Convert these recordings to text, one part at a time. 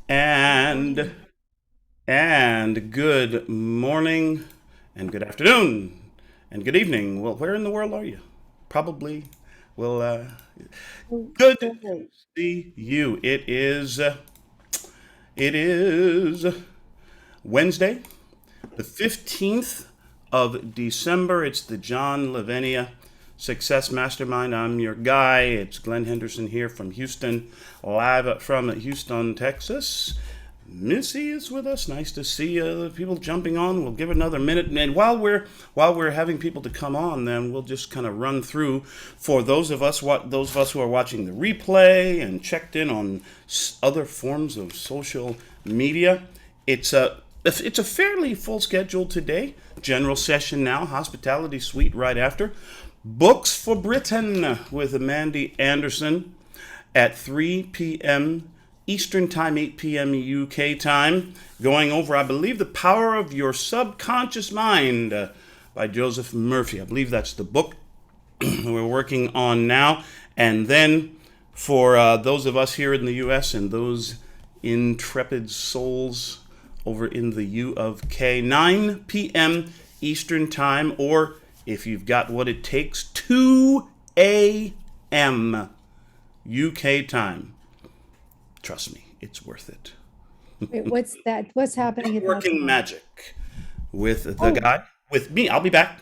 And Morning. and good morning and good afternoon and good evening. Well, where in the world are you? Probably. Well, good to Okay. see you. It is Wednesday, the 15th of December. It's the John Lavenia Success Mastermind. I'm your guy. It's Glen Henderson here from Houston, live from Houston, Texas. Missy is with us. Nice to see people jumping on. We'll give it another minute, and while we're having people to come on, then we'll just kind of run through for those of us who are watching the replay and checked in on other forms of social media. It's a fairly full schedule today. General session now, hospitality suite right after. Books for Britain with Amanda Anderson at 3 p.m. Eastern Time, 8 p.m. UK time. Going over, I believe, The Power of Your Subconscious Mind by Joseph Murphy. I believe that's the book we're working on now. And then for those of us here in the U.S. and those intrepid souls over in the U of K, 9 p.m. Eastern Time, or if you've got what it takes, 2 a.m. UK time. Trust me, it's worth it. Wait, what's that? What's happening at that Networking time? magic with the Oh, guy, with me. I'll be back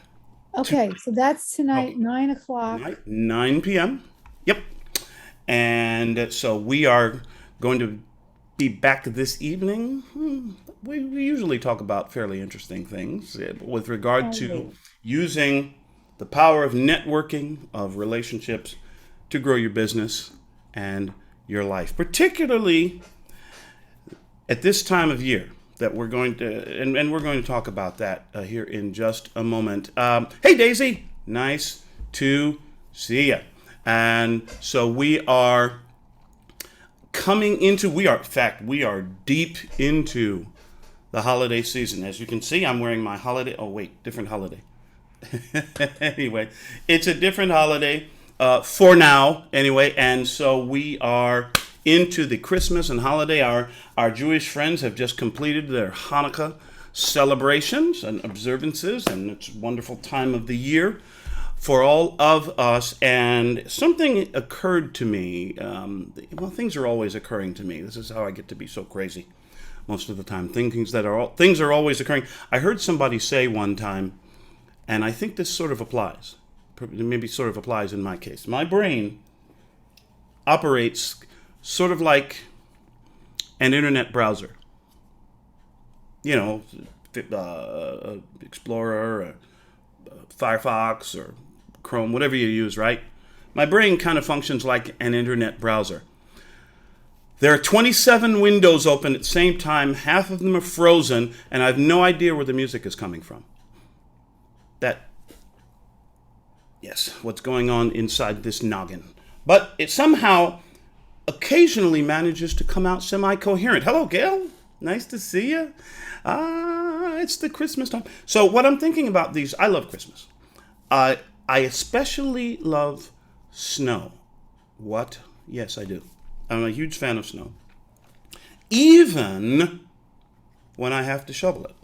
to okay. So that's tonight, okay, 9 o'clock. tonight, 9 p.m. Yep. And so we are going to be back this evening. We usually talk about fairly interesting things with regard to Only. using the power of networking, of relationships to grow your business and your life, particularly at this time of year that we're going to, and we're going to talk about that here in just a moment. Hey, Daisy, nice to see you. And so in fact, we are deep into the holiday season. As you can see, I'm wearing my holiday. Oh, wait, different holiday. Anyway, it's a different holiday for now, anyway. And so we are into the Christmas and holiday. Our Jewish friends have just completed their Hanukkah celebrations and observances, and it's a wonderful time of the year for all of us. And something occurred to me. Well, things are always occurring to me. This is how I get to be so crazy most of the time. Things are always occurring. I heard somebody say one time, and I think this sort of applies. Maybe sort of applies in my case. My brain operates sort of like an internet browser. You know, Explorer, or Firefox, or Chrome, whatever you use, right? My brain kind of functions like an internet browser. There are 27 windows open at the same time. Half of them are frozen, and I have no idea where the music is coming from. That Yes, what's going on inside this noggin. But it somehow occasionally manages to come out semi coherent. Hello, Gail. Nice to see you. It's the Christmas time. So, what I'm thinking about these, I love Christmas. I especially love snow. What? Yes, I do. I'm a huge fan of snow. Even when I have to shovel it.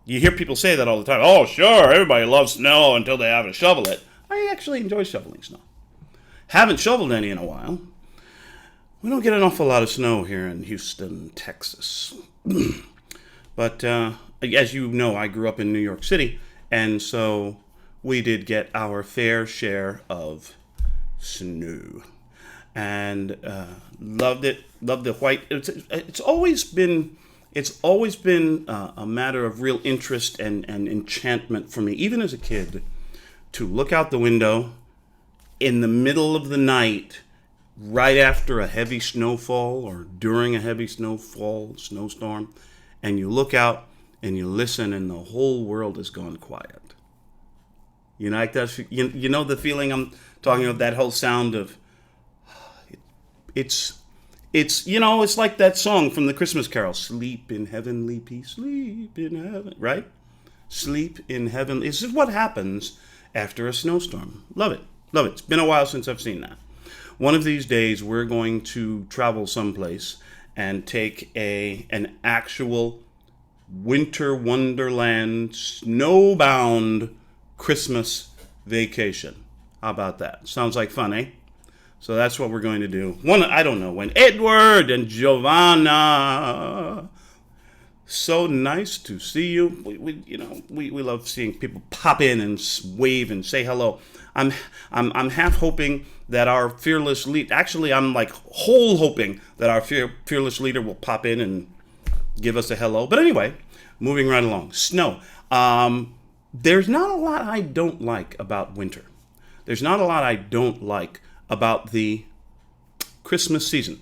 You hear people say that all the time. Oh, sure, everybody loves snow until they have to shovel it. I actually enjoy shoveling snow. Haven't shoveled any in a while. We don't get an awful lot of snow here in Houston, Texas. But as you know, I grew up in New York City, and so we did get our fair share of snow, and loved it. Loved the white. It's always been a matter of real interest and enchantment for me, even as a kid, to look out the window in the middle of the night, right after a heavy snowfall or during a heavy snowstorm, and you look out and you listen, and the whole world has gone quiet. You know, like that. You know the feeling I'm talking about. That whole sound of it's it's like that song from the Christmas Carol, "Sleep in heavenly peace, sleep in heaven," right? Sleep in heaven. This is what happens after a snowstorm. Love it. Love it. It's been a while since I've seen that. One of these days, we're going to travel someplace, and take an actual winter wonderland, snowbound Christmas vacation. How about that? Sounds like fun, eh? So that's what we're going to do. I don't know when. Edward and Giovanna. So nice to see you. We love seeing people pop in and wave and say hello. I'm half hoping that our fearless leader. Actually, I'm like whole hoping that our fearless leader will pop in and give us a hello. But anyway, moving right along. Snow. There's not a lot I don't like about winter. There's not a lot I don't like about the Christmas season.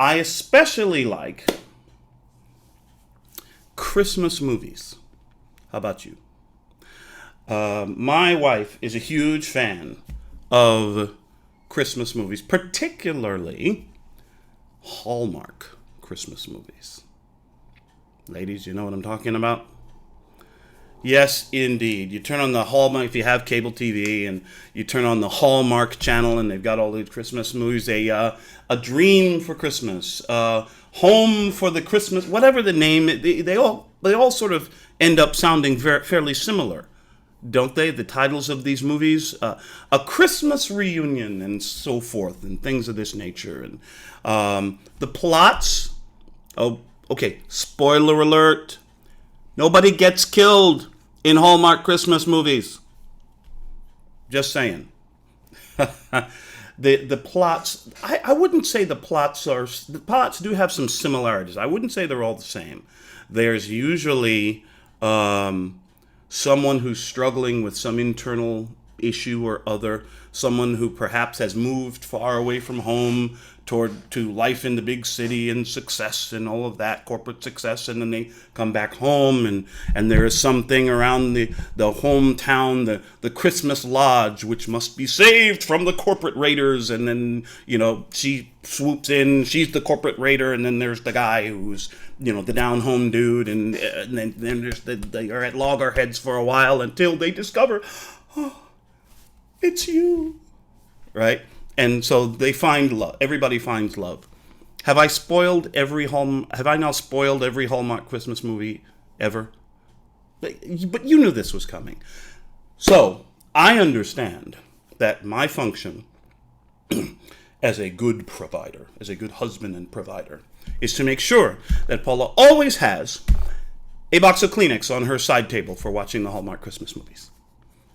I especially like Christmas movies. How about you? My wife is a huge fan of Christmas movies, particularly Hallmark Christmas movies. Ladies, you know what I'm talking about? Yes, indeed. You turn on the Hallmark, if you have cable TV, and you turn on the Hallmark channel, and they've got all these Christmas movies. A Dream for Christmas, Home for the Christmas, whatever the name. They all sort of end up sounding fairly similar, don't they? The titles of these movies, A Christmas Reunion, and so forth, and things of this nature. And the plots. Oh, okay. Spoiler alert. Nobody gets killed in Hallmark Christmas movies. Just saying. The plots, I wouldn't say the plots do have some similarities. I wouldn't say they're all the same. There's usually someone who's struggling with some internal issue or other, someone who perhaps has moved far away from home to life in the big city and success and all of that, corporate success, and then they come back home and there is something around the hometown, the Christmas lodge, which must be saved from the corporate raiders, and then she swoops in, she's the corporate raider, and then there's the guy who's the down home dude, and then they are at loggerheads for a while until they discover, oh, it's you, right? And so they find love. Everybody finds love. Have I now spoiled every Hallmark Christmas movie ever? But you knew this was coming. So I understand that my function as a good provider, as a good husband and provider, is to make sure that Paula always has a box of Kleenex on her side table for watching the Hallmark Christmas movies.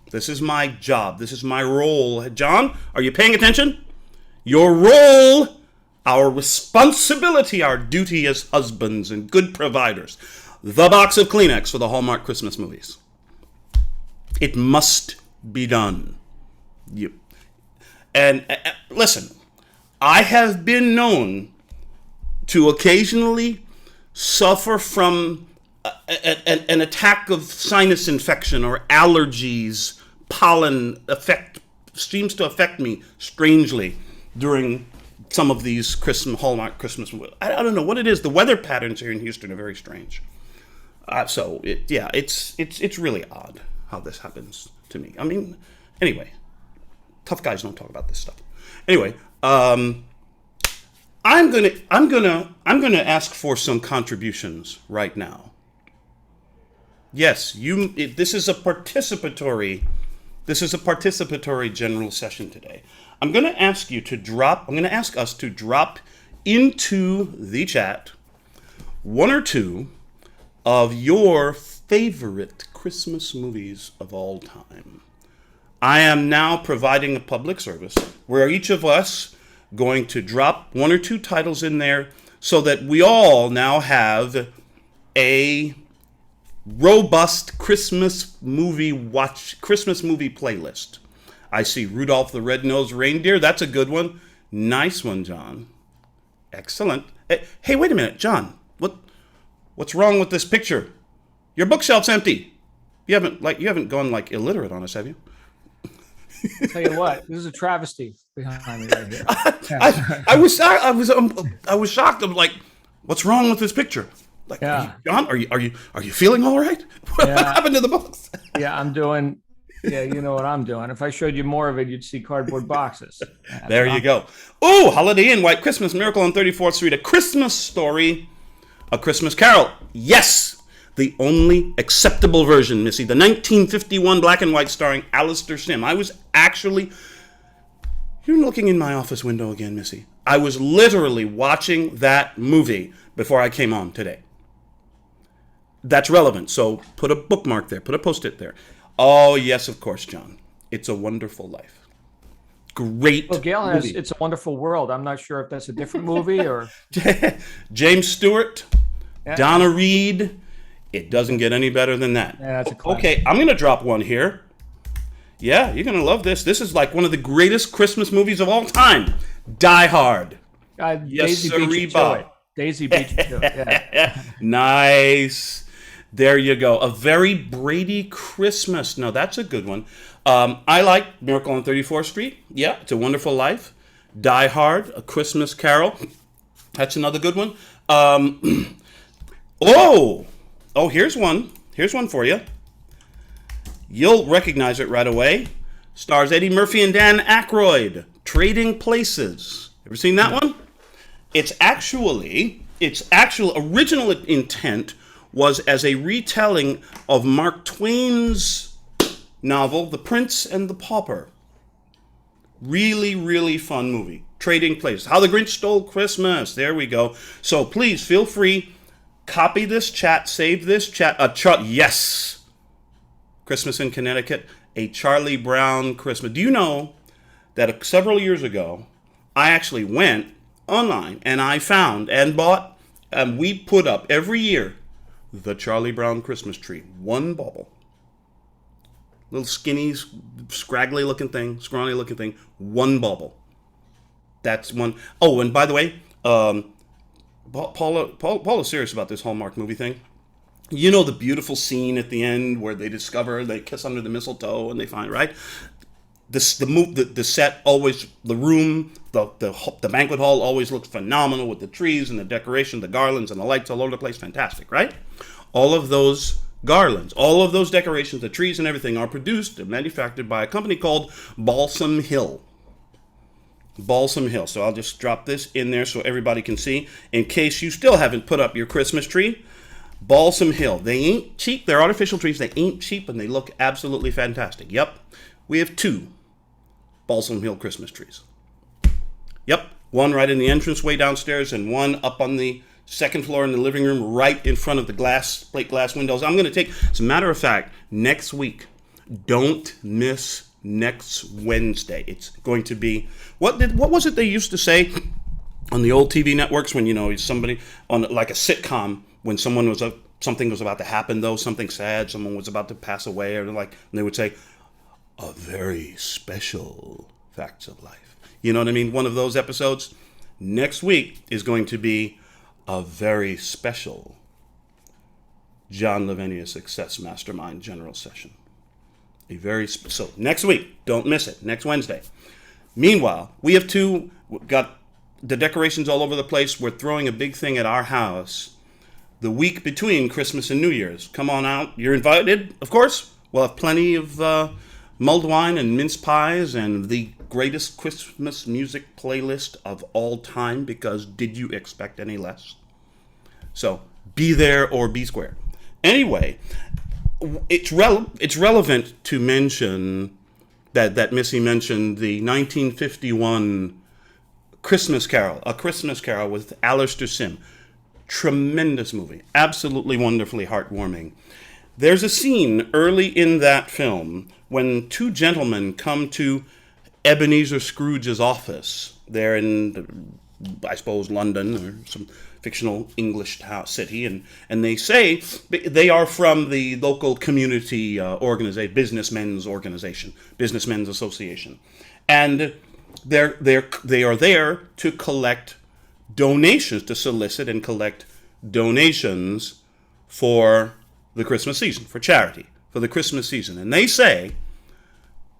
This is my job. This is my role. John, are you paying attention? Your role, our responsibility, our duty as husbands and good providers. The box of Kleenex for the Hallmark Christmas movies. It must be done. And listen, I have been known to occasionally suffer from an attack of sinus infection or allergies. Pollen seems to affect me strangely during some of these Hallmark Christmas movies. I don't know what it is. The weather patterns here in Houston are very strange. It's really odd how this happens to me. I mean, anyway, tough guys don't talk about this stuff. Anyway, I'm gonna ask for some contributions right now. Yes, this is a participatory general session today. I'm going to ask us to drop into the chat one or two of your favorite Christmas movies of all time. I am now providing a public service where each of us going to drop one or two titles in there so that we all now have a robust Christmas movie playlist. I see Rudolph the Red-Nosed Reindeer. That's a good one. Nice one, John. Excellent. Hey, wait a minute, John. What's wrong with this picture? Your bookshelf's empty. You haven't gone illiterate on us, have you? I'll tell you what, this is a travesty behind me right here. I was shocked. I'm like, what's wrong with this picture? Yeah. John, are you feeling all right? What happened to the books? Yeah, I'm doing Yeah, you know what I'm doing. If I showed you more of it, you'd see cardboard boxes. That's There what you I'm- go. Ooh, Holiday Inn, White Christmas, Miracle on 34th Street, A Christmas Story, A Christmas Carol. Yes, the only acceptable version, Missy. The 1951 black and white starring Alistair Sim. I was actually... You're looking in my office window again, Missy. I was literally watching that movie before I came on today. That's relevant, so put a bookmark there. Put a Post-it there. Oh, yes, of course, John. It's a Wonderful Life. Great Well, Gail has movie. It's a Wonderful World. I'm not sure if that's a different movie or. James Stewart, Yeah. Donna Reed. It doesn't get any better than that. Yeah, that's a classic. Okay, I'm going to drop one here. Yeah, you're going to love this. This is like one of the greatest Christmas movies of all time. Die Hard. Yes, Daisy beat you to sirree, it. Daisy beat you to it. Yeah. Nice. There you go. A Very Brady Christmas. Now, that's a good one. I like Miracle on 34th Street. Yeah, It's a Wonderful Life. Die Hard, A Christmas Carol. That's another good one. Oh, here's one. Here's one for you. You'll recognize it right away. Stars Eddie Murphy and Dan Aykroyd. Trading Places. Ever seen that one? Its actual original intent was as a retelling of Mark Twain's novel, The Prince and the Pauper. Really, really fun movie. Trading Places. How the Grinch Stole Christmas. There we go. So please feel free. Copy this chat. Save this chat. Yes. Christmas in Connecticut. A Charlie Brown Christmas. Do you know that several years ago, I actually went online and I found and bought, and we put up every year, the Charlie Brown Christmas tree. One bauble. Little skinny, scraggly looking thing, scrawny looking thing. One bauble. That's one. Oh, and by the way, Paula's serious about this Hallmark movie thing. You know the beautiful scene at the end where they kiss under the mistletoe and they find, right? The set always, the room, the banquet hall always looks phenomenal with the trees and the decoration, the garlands and the lights all over the place. Fantastic, right? All of those garlands, all of those decorations, the trees and everything are produced and manufactured by a company called Balsam Hill. Balsam Hill. So I'll just drop this in there so everybody can see. In case you still haven't put up your Christmas tree, Balsam Hill. They ain't cheap. They're artificial trees. They ain't cheap and they look absolutely fantastic. Yep. We have 2 Balsam Hill Christmas trees. Yep. One right in the entranceway downstairs and one up on the second floor in the living room right in front of the plate glass windows. I'm going to take, as a matter of fact, next week, don't miss next Wednesday. It's going to be, what was it they used to say on the old TV networks when, somebody on like a sitcom, when something was about to happen, though, something sad, someone was about to pass away, and they would say, a very special Facts of Life. You know what I mean? One of those episodes. Next week is going to be a very special John Lavenia Success Mastermind General Session. So next week, don't miss it, next Wednesday. Meanwhile, we've got the decorations all over the place. We're throwing a big thing at our house the week between Christmas and New Year's. Come on out. You're invited, of course. We'll have plenty of mulled wine and mince pies and the greatest Christmas music playlist of all time, because did you expect any less? So be there or be square. Anyway, it's relevant to mention that Missy mentioned the 1951 Christmas Carol, A Christmas Carol with Alistair Sim. Tremendous movie. Absolutely wonderfully heartwarming. There's a scene early in that film when 2 gentlemen come to Ebenezer Scrooge's office there in, I suppose, London or some fictional English city, and they say they are from the local community organization, Businessmen's Association, and they are there to collect donations, to solicit and collect donations for the Christmas season, for charity, for the Christmas season. And they say,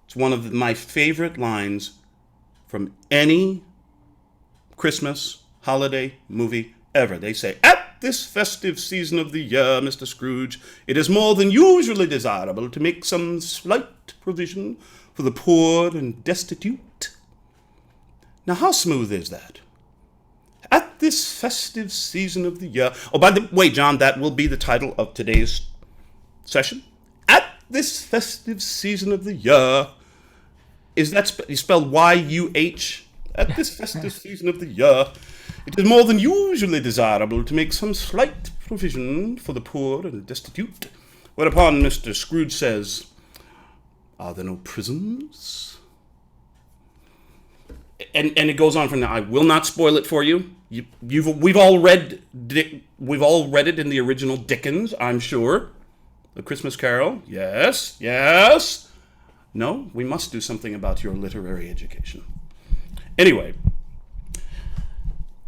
it's one of my favorite lines from any Christmas holiday movie ever. They say, At this festive season of the year, Mr. Scrooge, it is more than usually desirable to make some slight provision for the poor and destitute. Now, how smooth is that? At this festive season of the year. Oh, by the way, John, that will be the title of today's session. At this festive season of the year. Is that spelled Y-U-H? At this festive season of the year, it is more than usually desirable to make some slight provision for the poor and destitute. Whereupon Mr. Scrooge says, are there no prisons? And it goes on from there. I will not spoil it for you. We've all read it in the original Dickens, I'm sure. The Christmas Carol. Yes, yes. No, we must do something about your literary education. Anyway,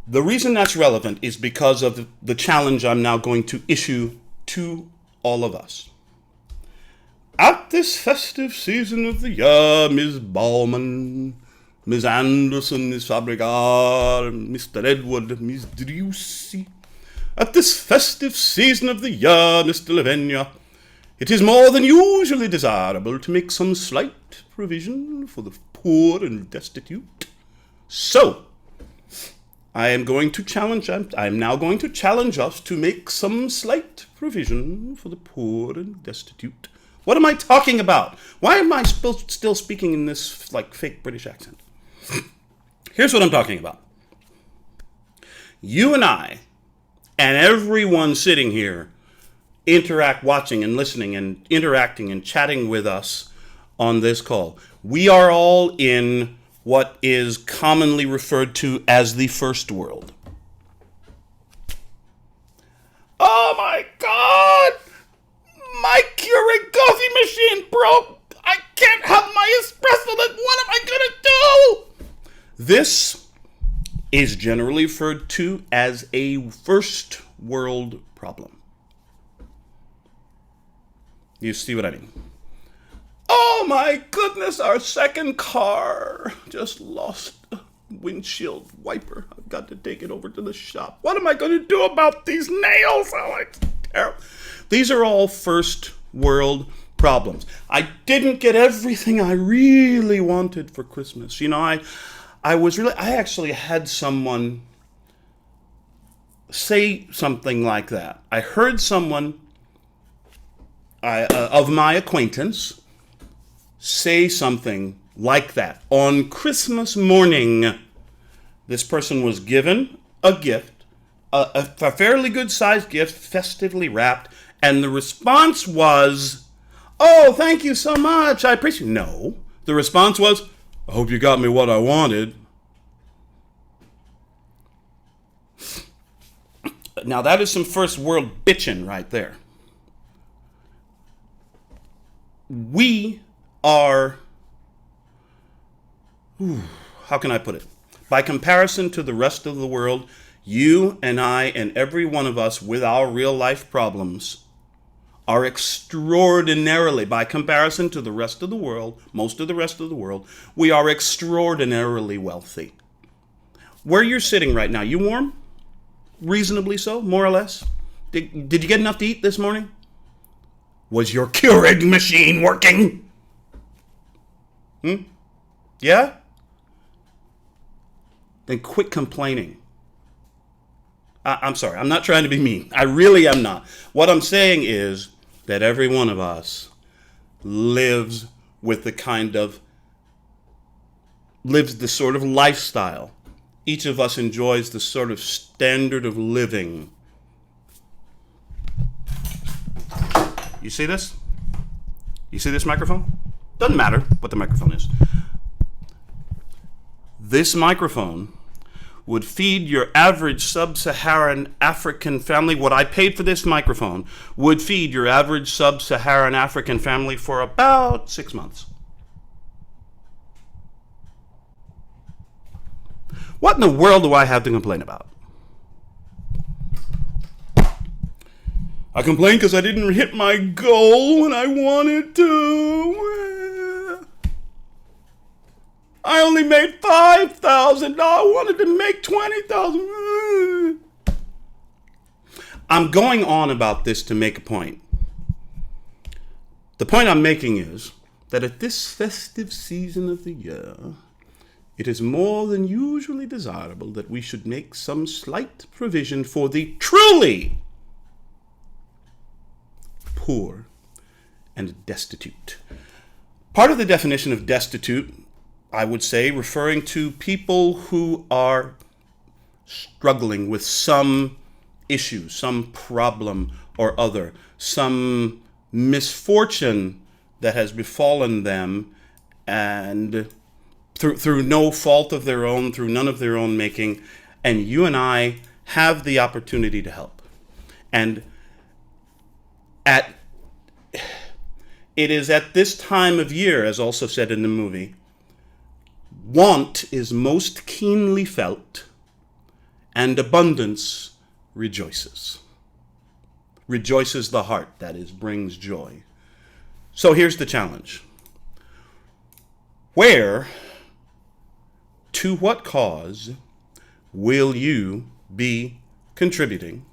the reason that's relevant is because of the challenge I'm now going to issue to all of us. At this festive season of the year, Ms. Bauman, Ms. Anderson, Ms. Fabregat, Mr. Edward, Ms. Drewsy. At this festive season of the year, Mr. Lavinia, it is more than usually desirable to make some slight provision for the poor and destitute. So, I am now going to challenge us to make some slight provision for the poor and destitute. What am I talking about? Why am I still speaking in this fake British accent? Here's what I'm talking about. You and I, and everyone sitting here, watching and listening and interacting and chatting with us on this call. We are all in what is commonly referred to as the first world. Oh my God! My Keurig coffee machine broke! I can't have my espresso! What am I gonna do? This is generally referred to as a first world problem. You see what I mean? Oh my goodness, our second car just lost a windshield wiper. I've got to take it over to the shop. What am I going to do about these nails? Oh, it's terrible. These are all first world problems. I didn't get everything I really wanted for Christmas. You know, I actually had someone say something like that. I heard someone of my acquaintance say something like that. On Christmas morning, this person was given a gift, a fairly good-sized gift, festively wrapped, and the response was, oh, thank you so much, I appreciate it. No, the response was, I hope you got me what I wanted. Now that is some first world bitching right there. We are, how can I put it? By comparison to the rest of the world, you and I and every one of us with our real life problems are extraordinarily, by comparison to the rest of the world, most of the rest of the world, we are extraordinarily wealthy. Where you're sitting right now, you warm? Reasonably so, more or less? Did you get enough to eat this morning? Was your Keurig machine working? Yeah? Then quit complaining. I'm sorry, I'm not trying to be mean. I really am not. What I'm saying is that every one of us lives the sort of lifestyle. Each of us enjoys the sort of standard of living. You see this? You see this microphone? Doesn't matter what the microphone is. This microphone would feed your average sub-Saharan African family. What I paid for this microphone would feed your average sub-Saharan African family for about 6 months. What in the world do I have to complain about? I complain because I didn't hit my goal when I wanted to. I only made $5,000. I wanted to make $20,000. I'm going on about this to make a point. The point I'm making is that at this festive season of the year, it is more than usually desirable that we should make some slight provision for the truly poor and destitute. Part of the definition of destitute, I would say, referring to people who are struggling with some issue, some problem or other, some misfortune that has befallen them, and through no fault of their own, through none of their own making, and you and I have the opportunity to help. And it is at this time of year, as also said in the movie, want is most keenly felt, and abundance rejoices. Rejoices the heart, that is, brings joy. So here's the challenge. Where, to what cause, will you be contributing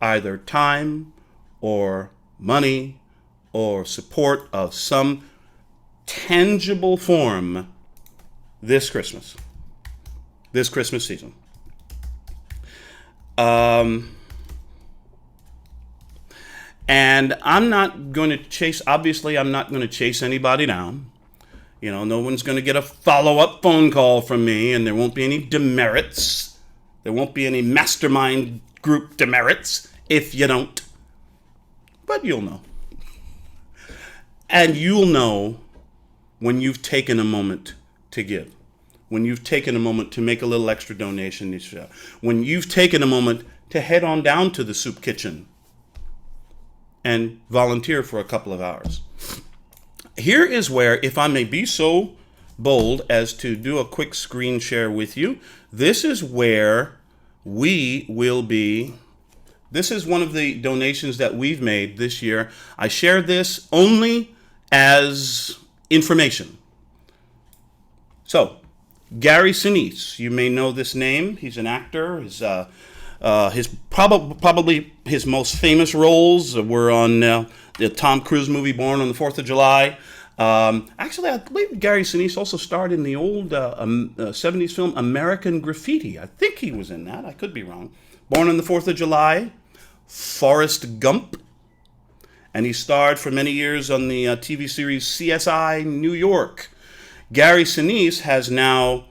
either time or money or support of some tangible form this Christmas season? And I'm not going to chase anybody down. You know, no one's going to get a follow-up phone call from me, and there won't be any demerits. There won't be any mastermind group demerits if you don't. But you'll know. And you'll know when you've taken a moment to give. When you've taken a moment to make a little extra donation. When you've taken a moment to head on down to the soup kitchen and volunteer for a couple of hours. Here is where, if I may be so bold as to do a quick screen share with you, this is where we will be. This is one of the donations that we've made this year. I share this only as information. So, Gary Sinise, you may know this name. He's an actor. His probably his most famous roles were on the Tom Cruise movie Born on the 4th of July. Actually, I believe Gary Sinise also starred in the old 70s film American Graffiti. I think he was in that. I could be wrong. Born on the 4th of July, Forrest Gump, and he starred for many years on the TV series CSI New York. Gary Sinise has now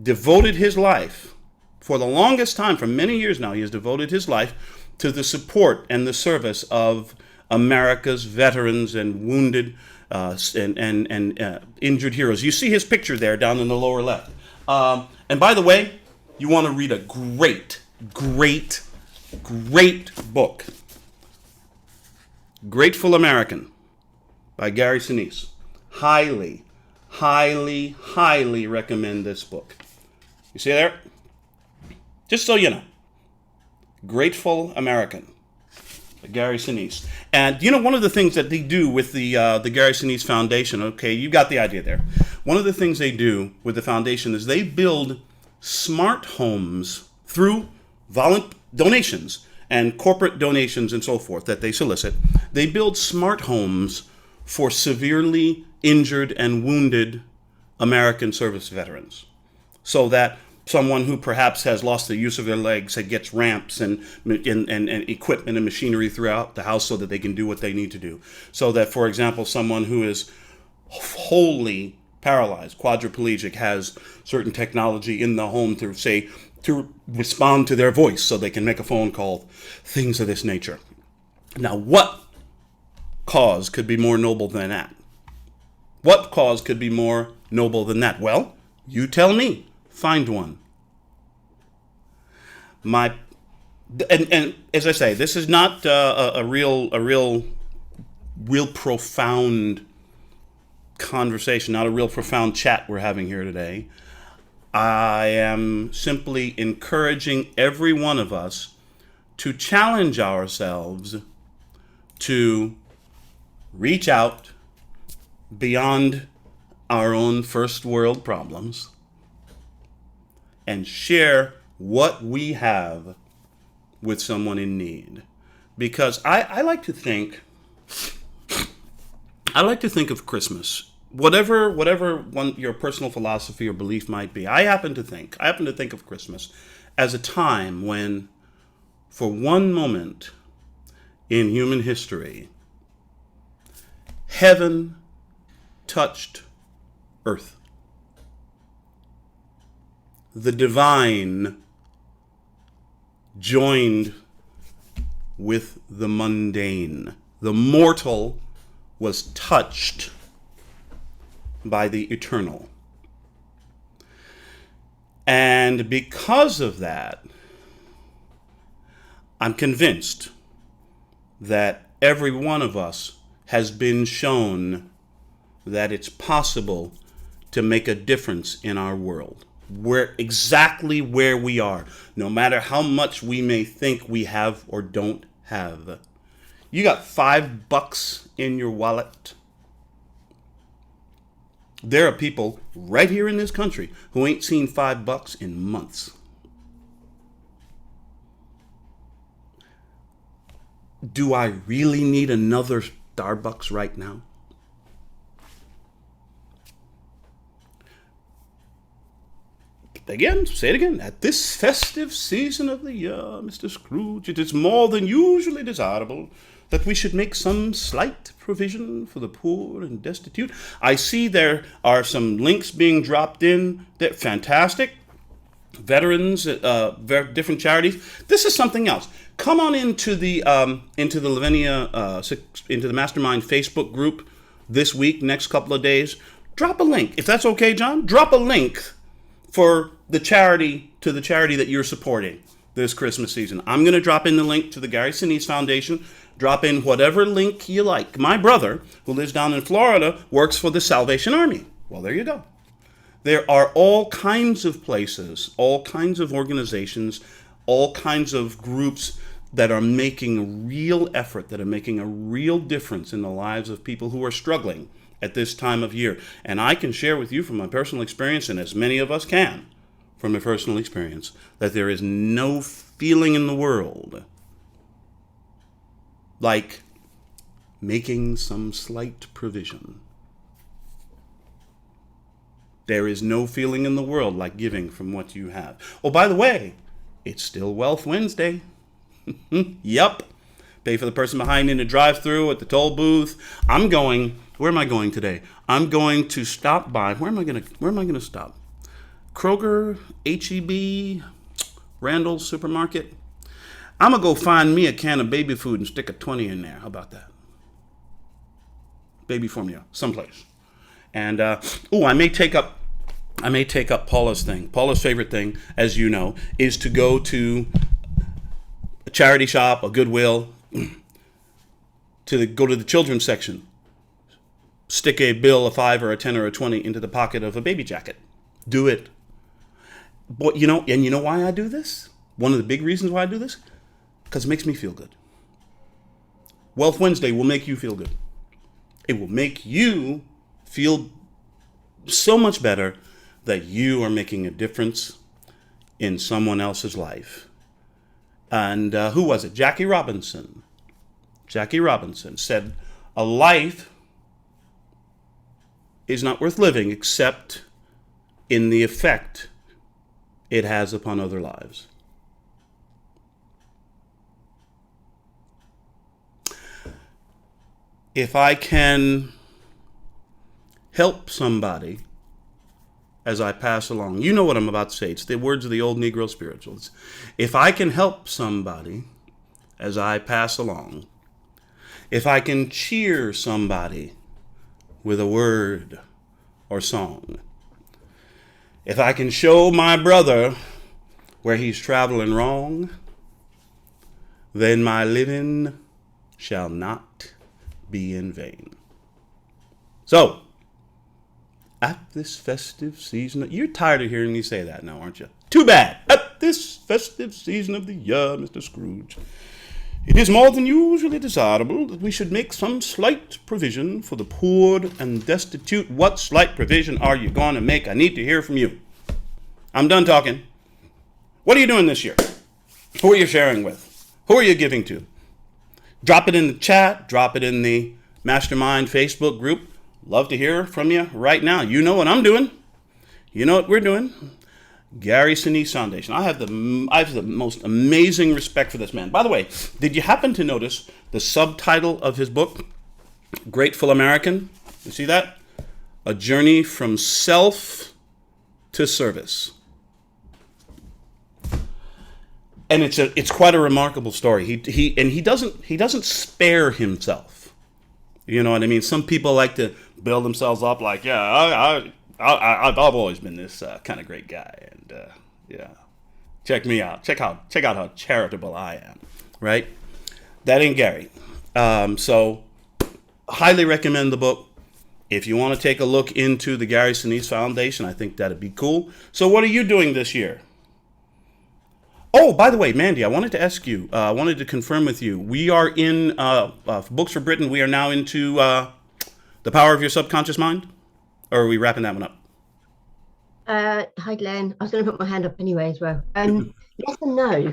devoted his life, for the longest time, for many years now, he has devoted his life to the support and the service of America's veterans and wounded and injured heroes. You see his picture there down in the lower left. And by the way, you want to read a great book, Grateful American by Gary Sinise. Highly recommend this book. You see there? Just so you know. Grateful American by Gary Sinise. And you know, one of the things that they do with the Gary Sinise Foundation, okay, you got the idea there. One of the things they do with the foundation is they build smart homes through donations and corporate donations and so forth that they solicit. They build smart homes for severely injured and wounded American service veterans, so that someone who perhaps has lost the use of their legs gets ramps and equipment and machinery throughout the house so that they can do what they need to do. So that, for example, someone who is wholly paralyzed, quadriplegic, has certain technology in the home to respond to their voice so they can make a phone call, things of this nature. Now, what cause could be more noble than that? What cause could be more noble than that? Well, you tell me. Find one. And as I say, this is not a real profound conversation, not a real profound chat we're having here today. I am simply encouraging every one of us to challenge ourselves to reach out beyond our own first world problems and share what we have with someone in need. Because I like to think of Christmas, whatever one your personal philosophy or belief might be. I happen to think of Christmas as a time when, for one moment in human history, heaven touched earth. The divine joined with the mundane. The mortal was touched by the eternal. And because of that, I'm convinced that every one of us has been shown that it's possible to make a difference in our world. We're exactly where we are, no matter how much we may think we have or don't have. You got $5 in your wallet. There are people right here in this country who ain't seen $5 in months. Do I really need another Starbucks right now? Again, say it again. At this festive season of the year, Mr. Scrooge, it is more than usually desirable that we should make some slight provision for the poor and destitute. I see there are some links being dropped in. They're fantastic. Veterans, different charities. This is something else. Come on into the Lavinia, into the Mastermind Facebook group this week, next couple of days. Drop a link. If that's okay, John, drop a link for the charity that you're supporting this Christmas season. I'm going to drop in the link to the Gary Sinise Foundation. Drop in whatever link you like. My brother, who lives down in Florida, works for the Salvation Army. Well, there you go. There are all kinds of places, all kinds of organizations, all kinds of groups that are making a real effort, that are making a real difference in the lives of people who are struggling at this time of year. And I can share with you from my personal experience, and as many of us can from a personal experience, that there is no feeling in the world like making some slight provision. There is no feeling in the world like giving from what you have. Oh, by the way, it's still Wealth Wednesday. Yup. Pay for the person behind in the drive-thru at the toll booth. Where am I going today? I'm going to stop by. Where am I going to stop? Kroger, HEB, Randall's Supermarket. I'm going to go find me a can of baby food and stick a 20 in there. How about that? Baby formula, someplace. And, I may take up Paula's thing. Paula's favorite thing, as you know, is to go to a charity shop, a Goodwill, go to the children's section, stick a bill, a 5 or a 10 or a 20 into the pocket of a baby jacket. Do it. But you know why I do this? One of the big reasons why I do this? Because it makes me feel good. Wealth Wednesday will make you feel good. It will make you feel so much better that you are making a difference in someone else's life. And who was it? Jackie Robinson. Jackie Robinson said, a life is not worth living except in the effect it has upon other lives. If I can help somebody as I pass along, you know what I'm about to say. It's the words of the old Negro spirituals. If I can help somebody as I pass along, if I can cheer somebody with a word or song, if I can show my brother where he's traveling wrong, then my living shall not be in vain. So, at this festive season, you're tired of hearing me say that now, aren't you? Too bad. At this festive season of the year, Mr. Scrooge, it is more than usually desirable that we should make some slight provision for the poor and destitute. What slight provision are you going to make? I need to hear from you. I'm done talking. What are you doing this year? Who are you sharing with? Who are you giving to? Drop it in the chat. Drop it in the Mastermind Facebook group. Love to hear from you right now. You know what I'm doing. You know what we're doing. Gary Sinise Foundation. I have the most amazing respect for this man. By the way, did you happen to notice the subtitle of his book, Grateful American? You see that? A Journey from Self to Service. And it's quite a remarkable story. He doesn't spare himself. You know what I mean? Some people like to build themselves up like, yeah, I've always been this kind of great guy, and yeah, check me out. Check out how charitable I am, right? That ain't Gary. So, highly recommend the book. If you want to take a look into the Gary Sinise Foundation, I think that'd be cool. So, what are you doing this year? Oh, by the way, Mandy, I wanted to ask you. I wanted to confirm with you. We are in Books for Britain. We are now into The Power of Your Subconscious Mind. Or are we wrapping that one up? Hi, Glenn. I was going to put my hand up anyway as well. Yes and no.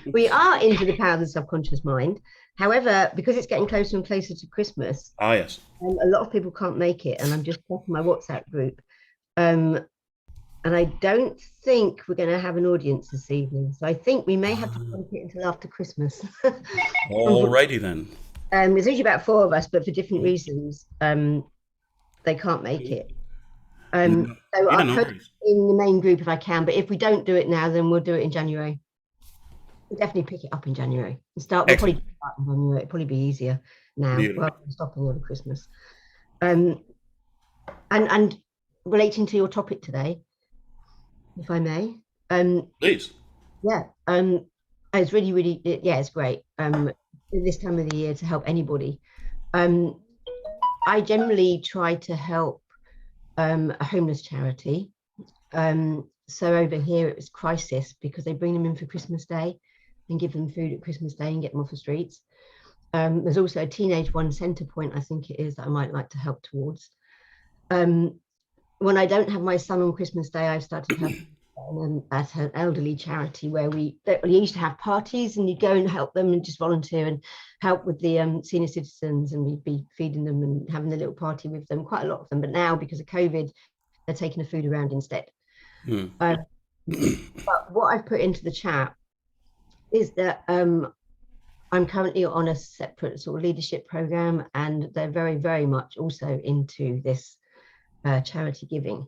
We are into The Power of the Subconscious Mind. However, because it's getting closer and closer to Christmas, yes, a lot of people can't make it, and I'm just checking my WhatsApp group. And I don't think we're going to have an audience this evening. So I think we may have to keep it until after Christmas. Alrighty then. There's usually about 4 of us, but for different reasons. They can't make it. So I'll put it in the main group if I can, but if we don't do it now, then we'll do it in January. We'll definitely pick it up in January and start. We'll probably start in January. It'll probably be easier now rather than stopping over Christmas. And relating to your topic today, if I may. Please. Yeah. It's really, it's great. This time of the year to help anybody. I generally try to help a homeless charity. So over here it was Crisis, because they bring them in for Christmas Day and give them food at Christmas Day and get them off the streets. There's also a teenage one, Centre Point, I think it is, that I might like to help towards. When I don't have my son on Christmas Day, I've started helping at an elderly charity where we used to have parties, and you'd go and help them and just volunteer and help with the senior citizens, and we'd be feeding them and having a little party with them, quite a lot of them. But now, because of COVID, they're taking the food around instead. But what I've put into the chat is that I'm currently on a separate sort of leadership program, and they're very, very much also into this charity giving.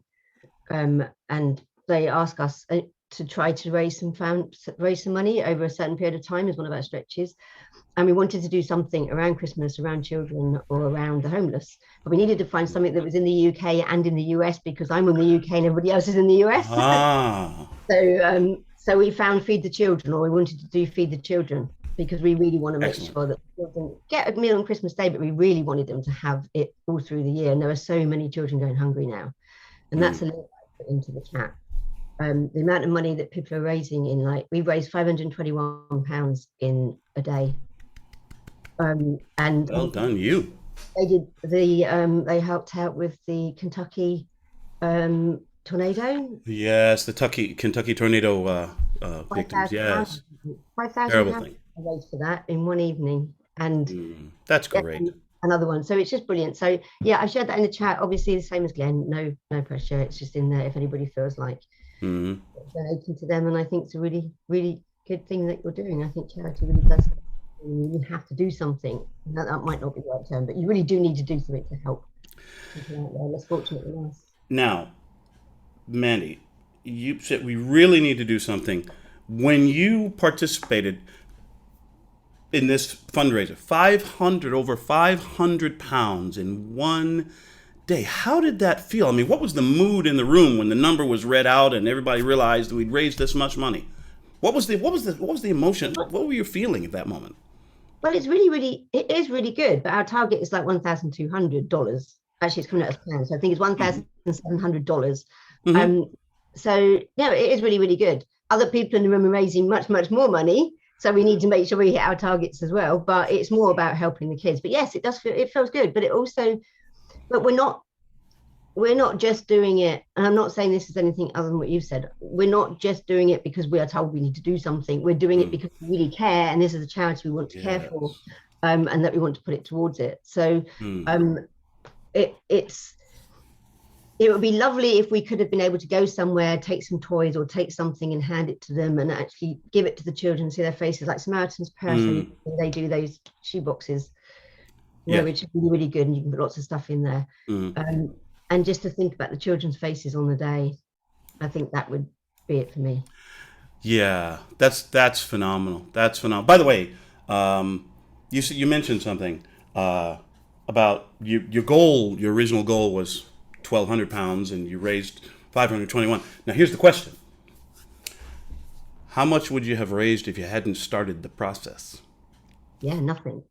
And they ask us to try to raise some money over a certain period of time as one of our stretches. And we wanted to do something around Christmas, around children, or around the homeless. But we needed to find something that was in the UK and in the US, because I'm in the UK and everybody else is in the US. So we found Feed the Children, or we wanted to do Feed the Children, because we really want to make sure that children get a meal on Christmas Day, but we really wanted them to have it all through the year. And there are so many children going hungry now. And that's a link I put into the chat. The amount of money that people are raising we've raised £521 in a day. And well done, you. They did they helped out with the Kentucky tornado. Yes, the Kentucky tornado victims. Yes, £5,000 raised for that in one evening, and that's great. Another one, so it's just brilliant. So yeah, I shared that in the chat. Obviously, the same as Glenn. No pressure. It's just in there if anybody feels like donating to them. And I think it's a really, really good thing that you're doing. I think charity really does. You have to do something. That might not be the right term, but you really do need to do something to help people out there, less fortunate than us. Now, Mandy, you said we really need to do something. When you participated in this fundraiser, over 500 pounds in one day. How did that feel? I mean, what was the mood in the room when the number was read out and everybody realized we'd raised this much money? What was the emotion? What were you feeling at that moment? Well, it is really good, but our target is like $1,200. Actually, it's coming out as planned, so I think it's $1,700. So yeah, it is really, really good. Other people in the room are raising much, much more money, so we need to make sure we hit our targets as well. But it's more about helping the kids. But yes, it feels good. But we're not we're not just doing it, and I'm not saying this is anything other than what you've said. We're not just doing it because we are told we need to do something. We're doing it because we really care, and this is a charity we want to care for, and that we want to put it towards it. So it would be lovely if we could have been able to go somewhere, take some toys or take something and hand it to them and actually give it to the children, see their faces, like Samaritan's Purse. They do those shoe boxes, which are really, really good, and you can put lots of stuff in there. And just to think about the children's faces on the day, I think that would be it for me. Yeah, that's phenomenal. That's phenomenal. By the way, you mentioned something about your goal. Your original goal was 1,200 pounds, and you raised 521. Now, here's the question: how much would you have raised if you hadn't started the process? Yeah, nothing.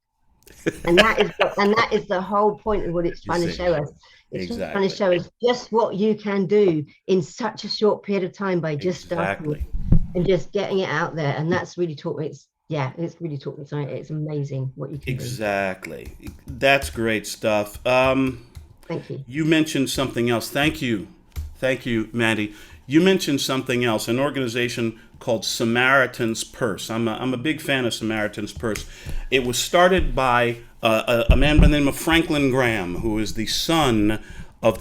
And that is the whole point of what it's trying to show us. It's trying to show us just what you can do in such a short period of time by just starting and just getting it out there. And that's really taught me. It's really taught me something. It's amazing what you can do. That's great stuff. Thank you. You mentioned something else. Thank you, Mandy. You mentioned something else, an organization called Samaritan's Purse. I'm a big fan of Samaritan's Purse. It was started by a man by the name of Franklin Graham, who is the son of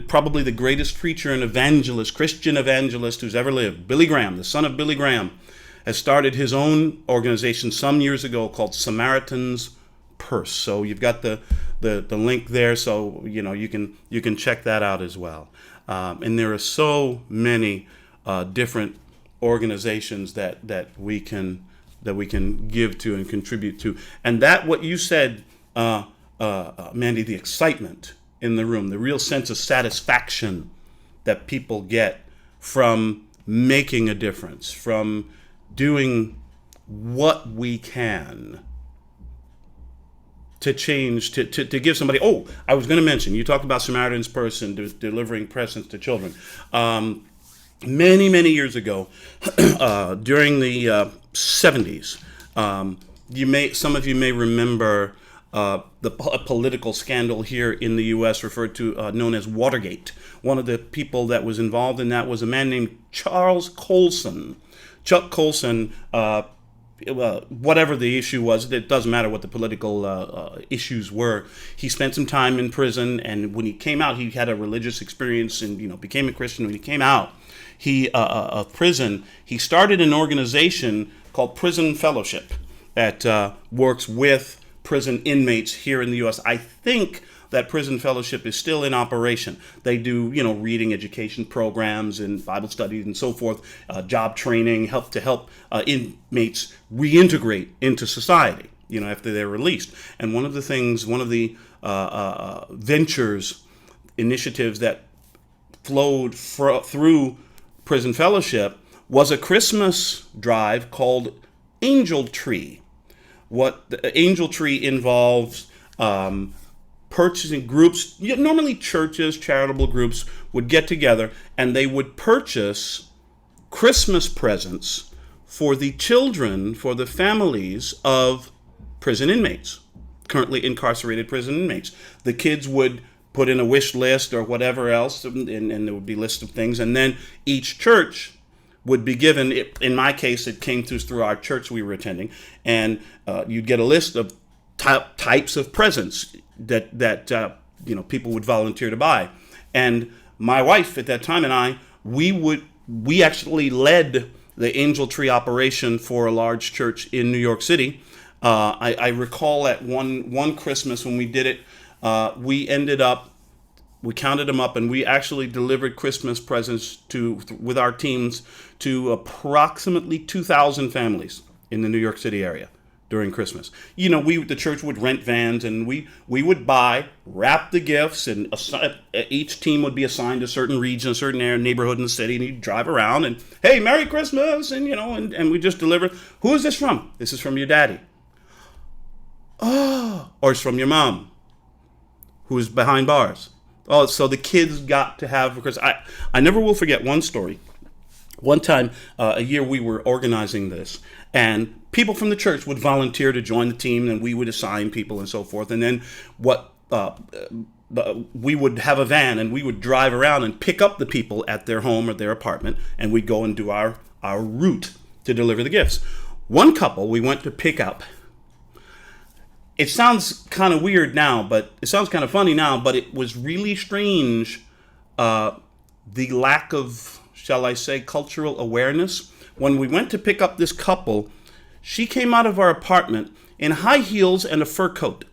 probably the greatest preacher and evangelist, Christian evangelist who's ever lived. Billy Graham, the son of Billy Graham, has started his own organization some years ago called Samaritan's Purse. So you've got the link there, so you can check that out as well. And there are so many different organizations that we can give to and contribute to. And that what you said, Mandy, the excitement in the room, the real sense of satisfaction that people get from making a difference, from doing what we can to change, to give somebody. Oh, I was going to mention, you talked about Samaritan's Purse and delivering presents to children. Many, many years ago, during the 70s, some of you may remember a political scandal here in the U.S. referred to known as Watergate. One of the people that was involved in that was a man named Charles Colson. Chuck Colson, whatever the issue was, it doesn't matter what the political issues were. He spent some time in prison, and when he came out, he had a religious experience and became a Christian. When he came out of prison, he started an organization called Prison Fellowship that works with prison inmates here in the U.S. I think that Prison Fellowship is still in operation. They do, reading education programs and Bible studies and so forth, job training, help inmates reintegrate into society, after they're released. And one of the ventures, initiatives that flowed through Prison Fellowship was a Christmas drive called Angel Tree. What the Angel Tree involves purchasing groups, normally churches, charitable groups would get together and they would purchase Christmas presents for the children, for the families of prison inmates, currently incarcerated prison inmates. The kids would put in a wish list or whatever else, and there would be lists of things, and then each church would be given, in my case, it came through our church we were attending, and you'd get a list of types of presents that people would volunteer to buy. And my wife at that time and I, we actually led the Angel Tree operation for a large church in New York City. I recall at one Christmas when we did it, we counted them up, and we actually delivered Christmas presents with our teams to approximately 2,000 families in the New York City area during Christmas. The church would rent vans, and we would wrap the gifts, and each team would be assigned a certain region, a certain area, neighborhood in the city, and you'd drive around and, hey, Merry Christmas, and and we just deliver. Who is this from? This is from your daddy. Oh, or it's from your mom, who is behind bars. Oh, so the kids got to have, because I never will forget one story. One time, a year we were organizing this, and people from the church would volunteer to join the team, and we would assign people and so forth. And then what we would have a van and we would drive around and pick up the people at their home or their apartment, and we'd go and do our route to deliver the gifts. One couple we went to pick up. It sounds kind of weird now, but it sounds kind of funny now, but it was really strange, the lack of, shall I say, cultural awareness. When we went to pick up this couple, she came out of our apartment in high heels and a fur coat.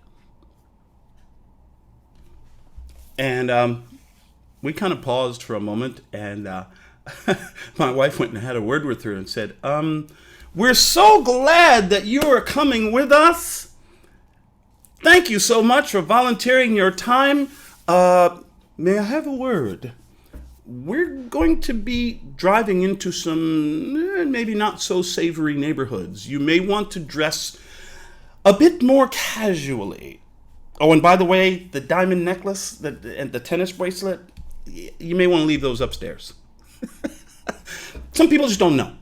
And we kind of paused for a moment, and my wife went and had a word with her and said, we're so glad that you are coming with us. Thank you so much for volunteering your time. May I have a word? We're going to be driving into some maybe not so savory neighborhoods. You may want to dress a bit more casually. Oh, and by the way, the diamond necklace and the tennis bracelet, you may want to leave those upstairs. Some people just don't know.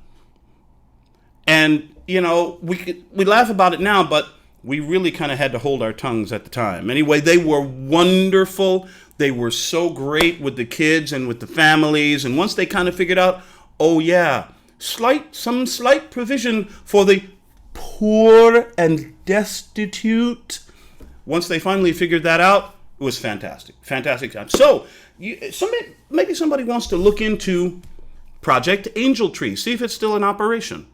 And, you know, we laugh about it now, but we really kind of had to hold our tongues at the time. Anyway, they were wonderful. They were so great with the kids and with the families. And once they kind of figured out, oh yeah, some slight provision for the poor and destitute. Once they finally figured that out, it was fantastic. Fantastic time. So, maybe somebody wants to look into Project Angel Tree. See if it's still in operation.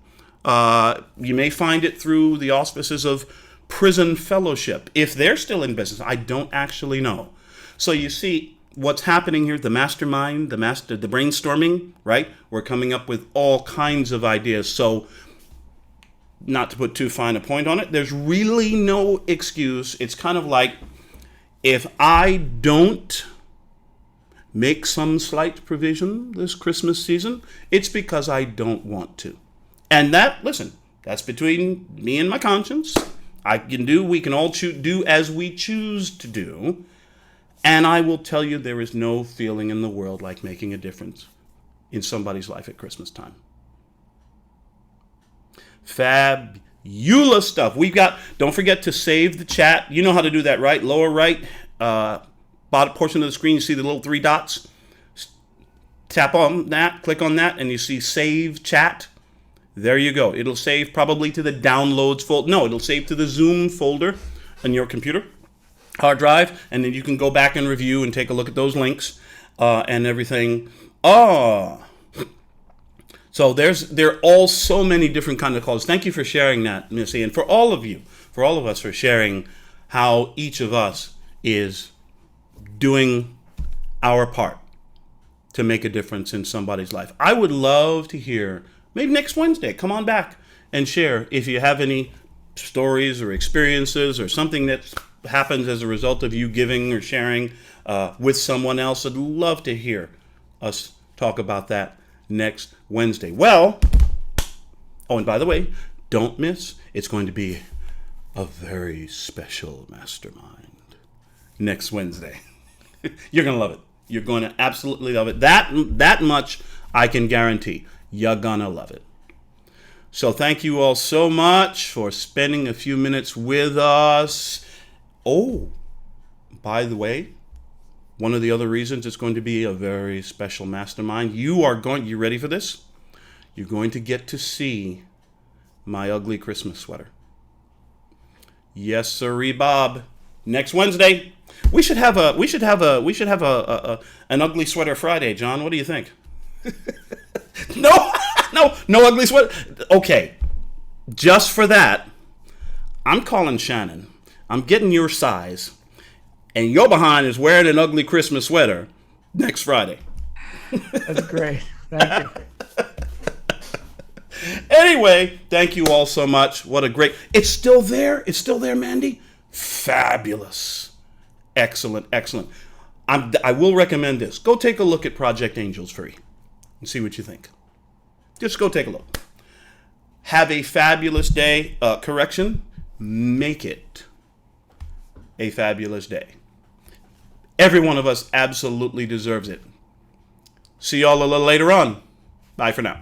You may find it through the auspices of Prison Fellowship. If they're still in business, I don't actually know. So you see what's happening here, the mastermind, the brainstorming, right? We're coming up with all kinds of ideas. So not to put too fine a point on it, there's really no excuse. It's kind of like, if I don't make some slight provision this Christmas season, it's because I don't want to. And that's between me and my conscience. We can all do as we choose to do. And I will tell you, there is no feeling in the world like making a difference in somebody's life at Christmas time. Fabulous stuff. Don't forget to save the chat. You know how to do that, right? Lower right, bottom portion of the screen, you see the little 3 dots. Tap on that, click on that, and you see save chat. There you go. It'll save probably to the downloads folder. No, it'll save to the Zoom folder on your computer, hard drive, and then you can go back and review and take a look at those links and everything. So there are all so many different kind of calls. Thank you for sharing that, Missy, and for all of us for sharing how each of us is doing our part to make a difference in somebody's life. I would love to hear, maybe next Wednesday, come on back and share if you have any stories or experiences or something that happens as a result of you giving or sharing with someone else. I'd love to hear us talk about that next Wednesday. Well, and by the way, don't miss, it's going to be a very special mastermind next Wednesday. You're going to love it. You're going to absolutely love it. That much I can guarantee. You're going to love it. So thank you all so much for spending a few minutes with us. Oh, by the way, one of the other reasons it's going to be a very special mastermind, you ready for this? You're going to get to see my ugly Christmas sweater. Yes, sirree, Bob. Next Wednesday, we should have an ugly sweater Friday, John. What do you think? No ugly sweater. Okay, just for that, I'm calling Shannon. I'm getting your size, and your behind is wearing an ugly Christmas sweater next Friday. That's great. Thank you. Anyway, thank you all so much. What a great... It's still there? It's still there, Mandy? Fabulous. Excellent. I will recommend this. Go take a look at Project Angels free and see what you think. Just go take a look. Have a fabulous day. Make it a fabulous day. Every one of us absolutely deserves it. See y'all a little later on. Bye for now.